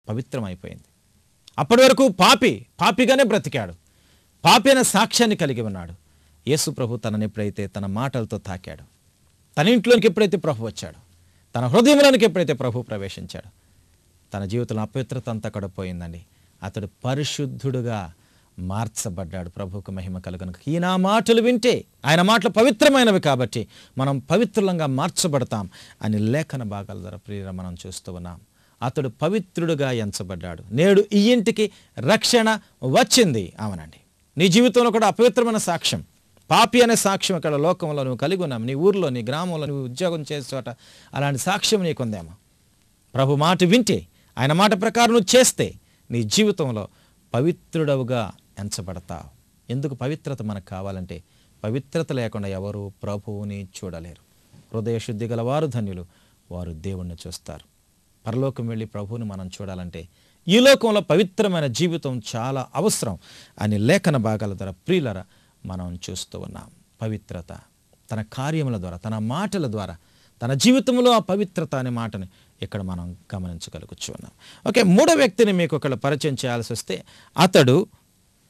పవిత్రమైపోయింది. అప్పటి వరకు పాపిగానే బ్రతికాడు. పాపి అనే సాక్ష్యాన్ని కలిగి ఉన్నాడు. యేసు ప్రభు తనని ఎప్పుడైతే తన మాటలతో తాకాడు, తన ఇంట్లోనికి ఎప్పుడైతే ప్రభు వచ్చాడు, తన హృదయంలోనికి ఎప్పుడైతే ప్రభు ప్రవేశించాడు, తన జీవితంలో అపవిత్రత అంతా కూడా పోయిందండి. అతడు పరిశుద్ధుడుగా మార్చబడ్డాడు. ప్రభువుకు మహిమ కలుగును. ఈయన మాటలు వింటే, ఆయన మాటలు పవిత్రమైనవి కాబట్టి మనం పవిత్రంగా మార్చబడతాం అని లేఖన భాగాల ద్వారా ప్రియుల మనం చూస్తూ ఉన్నాం. అతడు పవిత్రుడుగా ఎంచబడ్డాడు. నేడు ఈ ఇంటికి రక్షణ వచ్చింది. అవునండి, నీ జీవితంలో కూడా అపవిత్రమైన సాక్ష్యం, పాపి అనే సాక్ష్యం ఇక్కడ లోకంలో నువ్వు కలిగి ఉన్నావు. నీ ఊర్లో, నీ గ్రామంలో, నువ్వు ఉద్యోగం చేసే చోట అలాంటి సాక్ష్యం నీకుందేమో. ప్రభు మాట వింటే, ఆయన మాట ప్రకారం నువ్వు చేస్తే నీ జీవితంలో పవిత్రుడవుగా ఎంచబడతావు. ఎందుకు పవిత్రత మనకు కావాలంటే, పవిత్రత లేకుండా ఎవరు ప్రభువుని చూడలేరు. హృదయ శుద్ధి గల వారు ధన్యులు, వారు దేవుణ్ణి చూస్తారు. పరలోకం వెళ్ళి ప్రభువుని మనం చూడాలంటే ఈ లోకంలో పవిత్రమైన జీవితం చాలా అవసరం అని లేఖన భాగాల ద్వారా ప్రియులరా మనం చూస్తూ ఉన్నాం. పవిత్రత తన కార్యముల ద్వారా, తన మాటల ద్వారా, తన జీవితంలో ఆ పవిత్రత అనే మాటని ఇక్కడ మనం గమనించగలుగుతూ ఉన్నాం. ఓకే, మూడో వ్యక్తిని మీకు ఒకళ్ళు పరిచయం చేయాల్సి వస్తే అతడు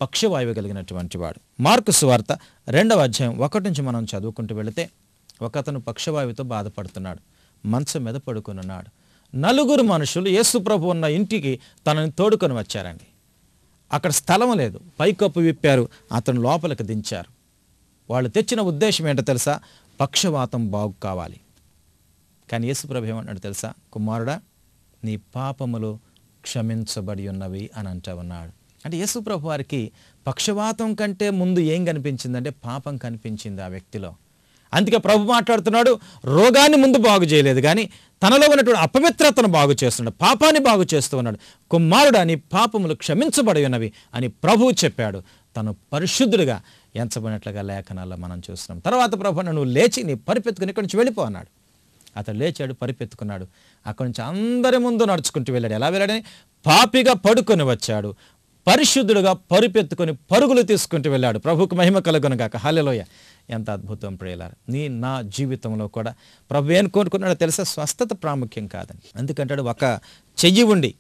పక్షవాయువు కలిగినటువంటి వాడు. మార్కు సువార్త 2వ అధ్యాయం 1 నుంచి మనం చదువుకుంటూ వెళితే, ఒకతను పక్షవాయువుతో బాధపడుతున్నాడు, మంచం మీద పడుకున్నాడు. 4 మనుషులు యేసు ప్రభు ఉన్న ఇంటికి తనని తోడుకొని వచ్చారండి. అక్కడ స్థలం లేదు, పైకప్పు విప్పారు, అతను లోపలికి దించారు. వాళ్ళు తెచ్చిన ఉద్దేశం ఏంటో తెలుసా? పక్షవాతం బాగు కావాలి. కానీ యేసు ప్రభు ఏమన్నాడు తెలుసా? కుమారుడా, నీ పాపములు క్షమించబడి ఉన్నవి అని అంటూ ఉన్నాడు. అంటే యేసు ప్రభు వారికి పక్షవాతం కంటే ముందు ఏం కనిపించిందంటే పాపం కనిపించింది ఆ వ్యక్తిలో. అందుకే ప్రభు మాట్లాడుతున్నాడు, రోగాన్ని ముందు బాగు చేయలేదు కానీ తనలో ఉన్నటువంటి అపవిత్రతను బాగు చేస్తున్నాడు, పాపాన్ని బాగు చేస్తూ ఉన్నాడు. కుమారుడా, నీ పాపములు క్షమించబడి ఉన్నవి అని ప్రభువు చెప్పాడు. తను పరిశుద్ధుడిగా ఎంచబడినట్లుగా లేఖనాల్లో మనం చూస్తున్నాం. తర్వాత ప్రభు, నువ్వు లేచి నీ పరిపెత్తుకుని ఇక్కడి నుంచి వెళ్ళిపో అన్నాడు. అతడు లేచాడు, పరిపెత్తుకున్నాడు, అక్కడి నుంచి అందరి ముందు నడుచుకుంటూ వెళ్ళాడు. ఎలా వెళ్ళాడని? పాపిగా పడుకొని వచ్చాడు, పరిశుద్ధుడుగా పరిపెత్తుకొని పరుగులు తీసుకుంటూ వెళ్ళాడు. ప్రభువుకు మహిమ కలుగును గాక. హల్లెలూయా. ఎంత అద్భుతం ప్రియులారా. నా జీవితంలో కూడా ప్రభు ఏం కోరుకున్నాడో తెలుసా? స్వస్థత ప్రాముఖ్యం కాదని. అందుకంటాడు, ఒక చెయ్యి ఉండి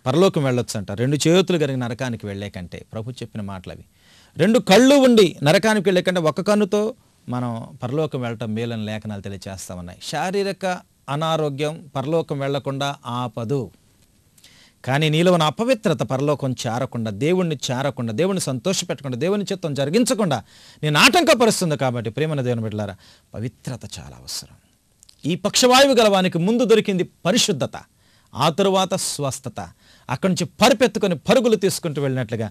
పరలోకం వెళ్ళొచ్చు అంట, 2 చేతులు కలిగి నరకానికి వెళ్ళే కంటే. ప్రభు చెప్పిన మాటలు అవి. 2 కళ్ళు ఉండి నరకానికి వెళ్ళే కంటే 1 కన్నుతో మనం పరలోకం వెళ్ళటం మేలని లేఖనాలు తెలియజేస్తా ఉన్నాయి. శారీరక అనారోగ్యం పరలోకం వెళ్లకుండా ఆపదు, కానీ నీలో ఉన్న అపవిత్రత పరలోకం చేరకుండా, దేవుణ్ణి చేరకుండా, దేవుణ్ణి సంతోషపెట్టకుండా, దేవుని చిత్తం జరిగించకుండా నేను ఆటంకపరుస్తుంది. కాబట్టి ప్రేమన దేవుని బిడ్డలారా, పవిత్రత చాలా అవసరం. ఈ పక్షవాయువు గలవానికి ముందు దొరికింది పరిశుద్ధత, ఆ తరువాత స్వస్థత. అక్కడి నుంచి పరిపెత్తుకొని పరుగులు తీసుకుంటూ వెళ్ళినట్లుగా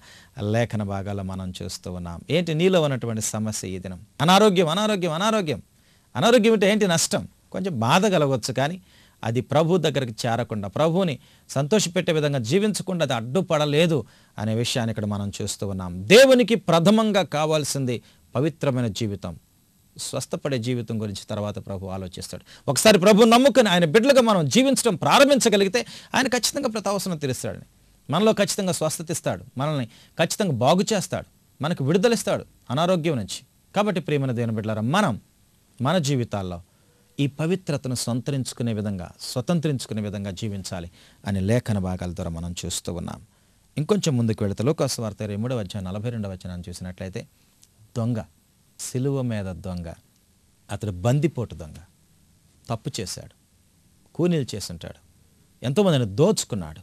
లేఖన భాగాల్లో మనం చూస్తూ ఉన్నాం. ఏంటి నీలో ఉన్నటువంటి సమస్య ఈ దినం? అనారోగ్యం. అనారోగ్యం అనారోగ్యం అనారోగ్యం అంటే ఏంటి? నష్టం. కొంచెం బాధ కలగవచ్చు, కానీ అది ప్రభు దగ్గరికి చేరకుండా, ప్రభువుని సంతోషపెట్టే విధంగా జీవించకుండా అది అడ్డుపడలేదు అనే విషయాన్ని ఇక్కడ మనం చూస్తూ ఉన్నాం. దేవునికి ప్రథమంగా కావాల్సింది పవిత్రమైన జీవితం. స్వస్థపడే జీవితం గురించి తర్వాత ప్రభు ఆలోచిస్తాడు. ఒకసారి ప్రభు నమ్ముకుని ఆయన బిడ్డలుగా మనం జీవించడం ప్రారంభించగలిగితే ఆయన ఖచ్చితంగా ప్రతి అవసరం తీరుస్తాడు. మనలో ఖచ్చితంగా స్వస్థత ఇస్తాడు, మనల్ని ఖచ్చితంగా బాగు చేస్తాడు, మనకు విడుదలిస్తాడు అనారోగ్యం నుంచి. కాబట్టి ప్రియమైన దేవుని బిడ్డలారా, మనం మన జీవితాల్లో ఈ పవిత్రతను స్వతంత్రించుకునే విధంగా జీవించాలి అని లేఖన భాగాల ద్వారా మనం చూస్తూ ఉన్నాం. ఇంకొంచెం ముందుకు వెళితే లూకాసు వార్త 23వ అధ్యాయం 42వ వచనాన్ని చూసినట్లయితే, దొంగ, సిలువ మీద దొంగ, అతడు బందిపోటు దొంగ, తప్పు చేశాడు, కూనీలు చేసుంటాడు, ఎంతోమందిని దోచుకున్నాడు,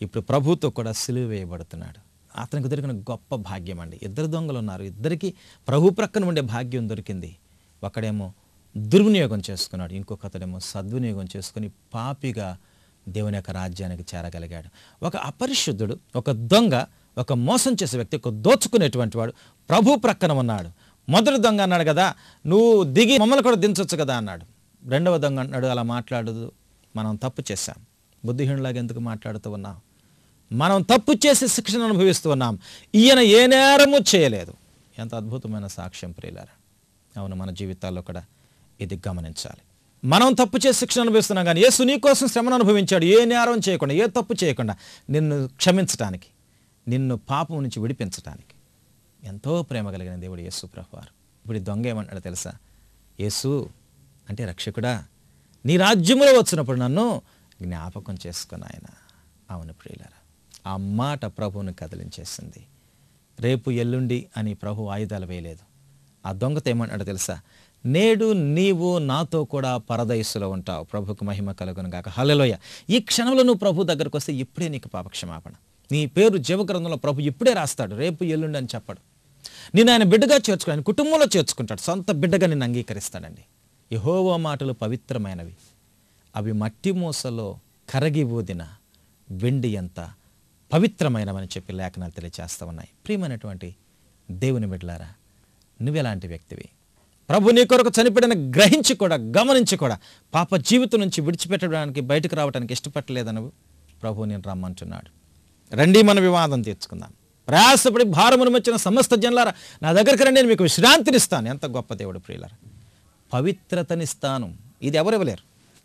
ఇప్పుడు ప్రభుతో కూడా సిలువ వేయబడుతున్నాడు. అతనికి దొరికిన గొప్ప భాగ్యం అండి. 2 దొంగలు ఉన్నారు, ఇద్దరికి ప్రభు ప్రక్కన ఉండే భాగ్యం దొరికింది. ఒకడేమో దుర్వినియోగం చేసుకున్నాడు, ఇంకొక అతడేమో సద్వినియోగం చేసుకుని పాపిగా దేవుని యొక్క రాజ్యానికి చేరగలిగాడు. ఒక అపరిశుద్ధుడు, ఒక దొంగ, ఒక మోసం చేసే వ్యక్తి, ఒక దోచుకునేటువంటి వాడు ప్రభు ప్రక్కన ఉన్నాడు. మొదటి దొంగ అన్నాడు కదా, నువ్వు దిగి మమ్మల్ని కూడా దించొచ్చు కదా అన్నాడు. 2వ దొంగ అన్నాడు, అలా మాట్లాడదు, మనం తప్పు చేశాం. బుద్ధిహీనులాగా ఎందుకు మాట్లాడుతూ ఉన్నాం? మనం తప్పు చేసి శిక్షను అనుభవిస్తూ ఉన్నాం, ఈయన ఏ నేరము చేయలేదు. ఎంత అద్భుతమైన సాక్ష్యం ప్రియులారా. అవును, మన జీవితాల్లో కూడా ఇది గమనించాలి. మనం తప్పు చేసి శిక్షణ అనుభవిస్తున్నాం, కానీ యేసు నీ కోసం శ్రమను అనుభవించాడు, ఏ నేరం చేయకుండా, ఏ తప్పు చేయకుండా, నిన్ను క్షమించటానికి, నిన్ను పాపం నుంచి విడిపించటానికి. ఎంతో ప్రేమ కలిగిన దేవుడు యేసు ప్రభువారు. ఇప్పుడు ఈ దొంగ ఏమంటాడు తెలుసా? యేసు అంటే, రక్షకుడా, నీ రాజ్యంలో వచ్చినప్పుడు నన్ను జ్ఞాపకం చేసుకుని ఆయన. అవును ప్రియులారా, ఆ మాట ప్రభువును కదిలించేసింది. రేపు ఎల్లుండి అని ప్రభు ఆయుధాలు వేయలేదు. ఆ దొంగతో ఏమన్నాడు తెలుసా? నేడు నీవు నాతో కూడా పరదైసులో ఉంటావు. ప్రభుకు మహిమ కలుగును గాక. హల్లెలూయా. ఈ క్షణంలో నువ్వు ప్రభు దగ్గరకు వస్తే ఇప్పుడే నీకు పాపక్షమాపణ. నీ పేరు జీవగ్రంథంలో ప్రభు ఇప్పుడే రాస్తాడు. రేపు ఎల్లుండి అని చెప్పడు. నేను ఆయన బిడ్డగా చేర్చుకుని ఆయన కుటుంబంలో చేర్చుకుంటాడు. సొంత బిడ్డగా నిన్ను అంగీకరిస్తాడండి. యెహోవా మాటలు పవిత్రమైనవి, అవి మట్టి మూసలో కరగి ఊదిన వెండి ఎంత పవిత్రమైనవని చెప్పి లేఖనాలు తెలియచేస్తూ ఉన్నాయి. ప్రియమైనటువంటి దేవుని బిడ్డలారా, నువ్వెలాంటి వ్యక్తివి? ప్రభు నీ కొరకు చనిపోయిన గ్రహించి కూడా, గమనించి కూడా పాప జీవితం నుంచి విడిచిపెట్టడానికి, బయటకు రావడానికి ఇష్టపడలేదనవు ప్రభు నేను రమ్మంటున్నాడు. రండి, మన వివాదం తీర్చుకుందాం. ప్రయాసపడి భారమును వచ్చిన సమస్త జనులారా నా దగ్గరికి రండి, నేను మీకు విశ్రాంతినిస్తాను. ఎంత గొప్ప దేవుడు ప్రియులారా! పవిత్రతనిస్తాను. ఇది ఎవరు ఇవ్వలేరు.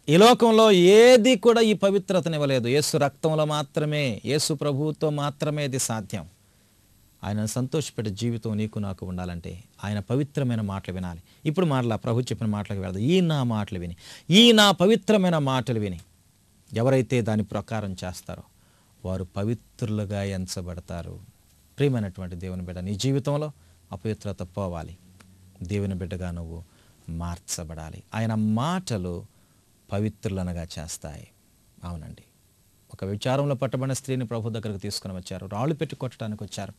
ఈ లోకంలో ఏది కూడా ఈ పవిత్రతనివ్వలేదు. యేసు రక్తంలో మాత్రమే, యేసు ప్రభువుతో మాత్రమే ఇది సాధ్యం. ఆయనను సంతోషపెట్టే జీవితం నీకు నాకు ఉండాలంటే ఆయన పవిత్రమైన మాటలు వినాలి. ఇప్పుడు మాటలా ప్రభు చెప్పిన మాటలకు వెళ్దాం. ఈ నా మాటలు విని, ఈ నా పవిత్రమైన మాటలు విని ఎవరైతే దాని ప్రకారం చేస్తారో వారు పవిత్రులుగా ఎంచబడతారు. ప్రియమైనటువంటి దేవుని బిడ్డ, నీ జీవితంలో అపవిత్రత పోవాలి. దేవుని బిడ్డగా నువ్వు మార్చబడాలి. ఆయన మాటలు పవిత్రులనగా చేస్తాయి. అవునండి, ఒక విచారంలో పట్టబడిన స్త్రీని ప్రభు దగ్గరకు తీసుకుని వచ్చారు. రాళ్ళు పెట్టి కొట్టడానికి వచ్చారు.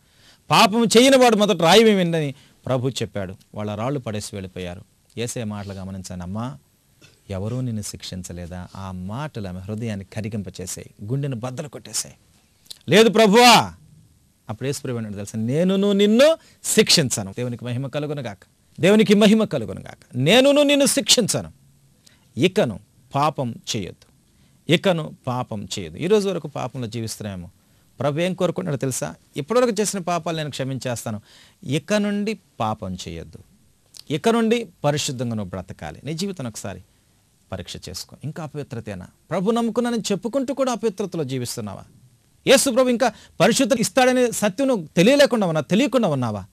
పాపం చేయని వాడు మొదట రాయి వేయండి ప్రభు చెప్పాడు. వాళ్ళ రాళ్ళు పడేసి వెళ్ళిపోయారు. యేసయ్య మాటలు గమనించాను. అమ్మా, ఎవరూ నిన్ను శిక్షించలేదా? ఆ మాటలు ఆమె హృదయాన్ని కరిగింపచేసాయి, గుండెను బద్దలు కొట్టేశాయి. లేదు ప్రభువా. అప్పుడు యేసు ప్రభు అన్నాడు తెలుసా, నేనును నిన్ను శిక్షించను. దేవునికి మహిమ కలుగునుగాక, దేవునికి మహిమ కలుగునుగాక. నేనును నిన్ను శిక్షించను. ఇకను పాపం చేయొద్దు, ఇకను పాపం చేయదు. ఈరోజు వరకు పాపంలో జీవిస్తున్నామేమో. ప్రభు ఏం కోరుకుంటున్నాడు తెలుసా? ఇప్పటివరకు చేసిన పాపాలు నేను క్షమించేస్తాను. ఇక నుండి పాపం చేయొద్దు, ఇక నుండి పరిశుద్ధంగా నువ్వు బ్రతకాలి. నీ జీవితం ఒకసారి పరీక్ష చేసుకో. ఇంకా అపవిత్రతేనా? ప్రభు నమ్ముకున్నానని చెప్పుకుంటూ కూడా అపవిత్రతలో జీవిస్తున్నావా? యేసు ప్రభు ఇంకా పరిశుద్ధత ఇస్తాడనే సత్యం నువ్వు తెలియకుండా ఉన్నావా?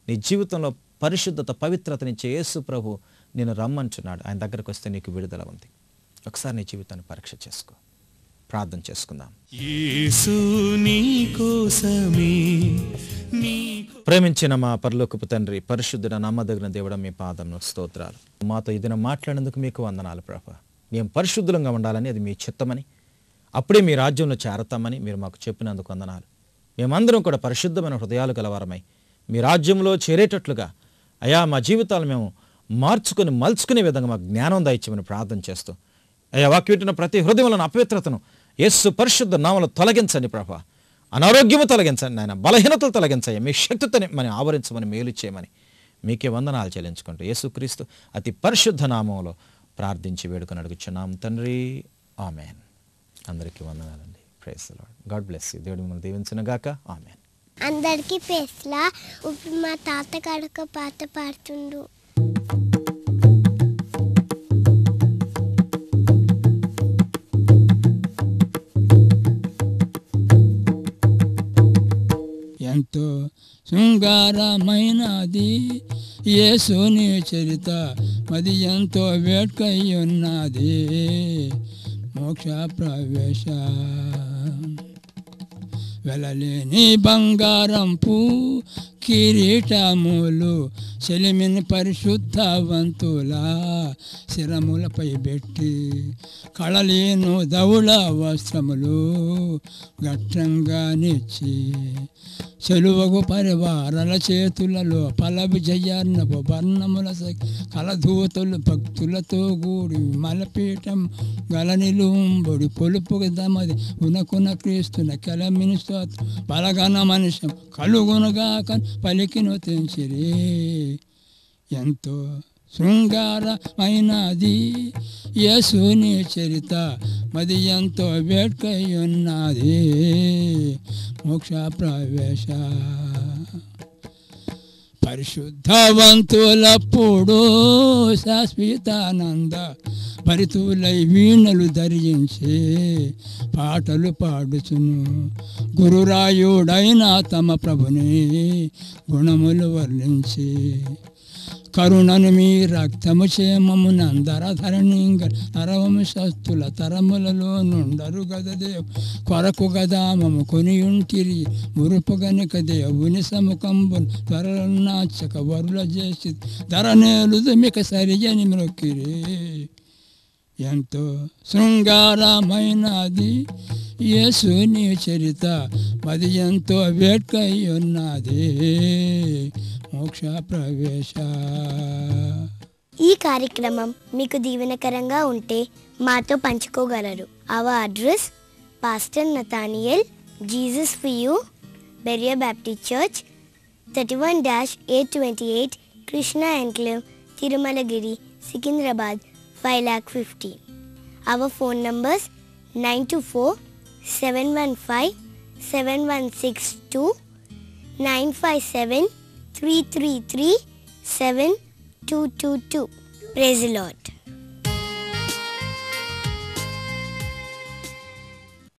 నీ జీవితంలో పరిశుద్ధత, పవిత్రతనిచ్చే యేసు ప్రభు నేను రమ్మంటున్నాడు. ఆయన దగ్గరకు వస్తే నీకు విడుదల ఉంది. ఒకసారి నీ జీవితాన్ని పరీక్ష చేసుకో. ప్రార్థన చేసుకుందాం. ప్రేమించిన మా పరలోకపు తండ్రి, పరిశుద్ధుడ నమ్మదగిన దేవుడ, మీ పాదమున స్తోత్రాలు. మాతో ఈ దినం మాట్లాడేందుకు మీకు వందనాలు ప్రభా. మేము పరిశుద్ధులంగా ఉండాలని, అది మీ చిత్తమని, అప్పుడే మీ రాజ్యంలో చేరతామని మీరు మాకు చెప్పినందుకు వందనాలు. మేమందరం కూడా పరిశుద్ధమైన హృదయాలు గలవారమై మీ రాజ్యంలో చేరేటట్లుగా అయా మా జీవితాలు మేము మలుచుకునే విధంగా మాకు జ్ఞానం దయచేయమని ప్రార్థన చేస్తూ, అయ్యా వాక్యం వింటున్న ప్రతి హృదయంలోని అపవిత్రతను యేసు పరిశుద్ధ నామములో తొలగించండి ప్రభా. అనారోగ్యము తొలగించండి నాయన, బలహీనతలు తొలగించండి, మీ శక్తితోని మనం ఆవరించమని, మేలు చేయమని మీకే వందనాలు చెల్లించుకుంటూ యేసుక్రీస్తు అతి పరిశుద్ధ నామంలో ప్రార్థించి వేడుకొని అడుగుచున్నాం తండ్రి, ఆమెన్. అందరికీ వందనాలండి. Praise the Lord. God bless you. దేవుడు మిమ్మల్ని దీవించును గాక. ఆమెన్. అందరికీ ప్రేస్లా. ఇప్పుడు మా తాత కడక పాట పాడుతుండు. ఎంతో శృంగారమైనది యేసుని చరిత, మది ఎంతో వేట్కై ఉన్నది మోక్ష ప్రవేశ. వెలలేని బంగారంపు కిరీటములు చెలిమిని పరిశుద్ధవంతుల శిరములపై పెట్టి, కళలేను దౌళ వస్త్రములు గట్టంగా నిచ్చి, చెలువగు పరివారాల చేతులలో పలవి జయార్ణపు వర్ణముల కలధూతులు భక్తులతో కూడి మలపీఠం గల నిలుంబడి పొలుపుకు దమది ఉనకున క్రీస్తున కెలమిని స్తోత్రం బలగన మనుష్యం కలుగునుగా పలికిను తెంచిరి. ఎంతో శృంగారమైనది యేసుని చరిత, మది ఎంతో వేట్కై ఉన్నది మోక్ష ప్రవేశ. పరిశుద్ధవంతులప్పుడు శాశ్వతానంద భరితులై వీణలు ధరించి పాటలు పాడుచును, గురురాయుడైన తమ ప్రభుని గుణములు వర్ణించి, కరుణను మీ రక్తము చేమమునందర ధరణింగ నరవంశస్థుల తరములలో నుండరు గదదేవు కొరకు గదామము కొనియుంటిరి మురుపు గనుక దేవుని సముఖంబును త్వరలన్నాచక వరుల చేసి ధరనేలుదు మిక సరిజని మ్రొక్కిరి. ఎంతో శృంగారమైనది యేసుని చరిత, మది ఎంతో వేట్కై ఉన్నది మోక్ష ప్రవేశ. ఈ కార్యక్రమం మీకు దీవెనకరంగా ఉంటే మాతో పంచుకోగలరు. Our address pastor Nathaniel, Jesus for you, Berea Baptist church, 31-828 Krishna enclave, Tirumalagiri, Secunderabad 5,50,000. Our phone numbers 924-715-7162, 957-333-7222. Praise the Lord.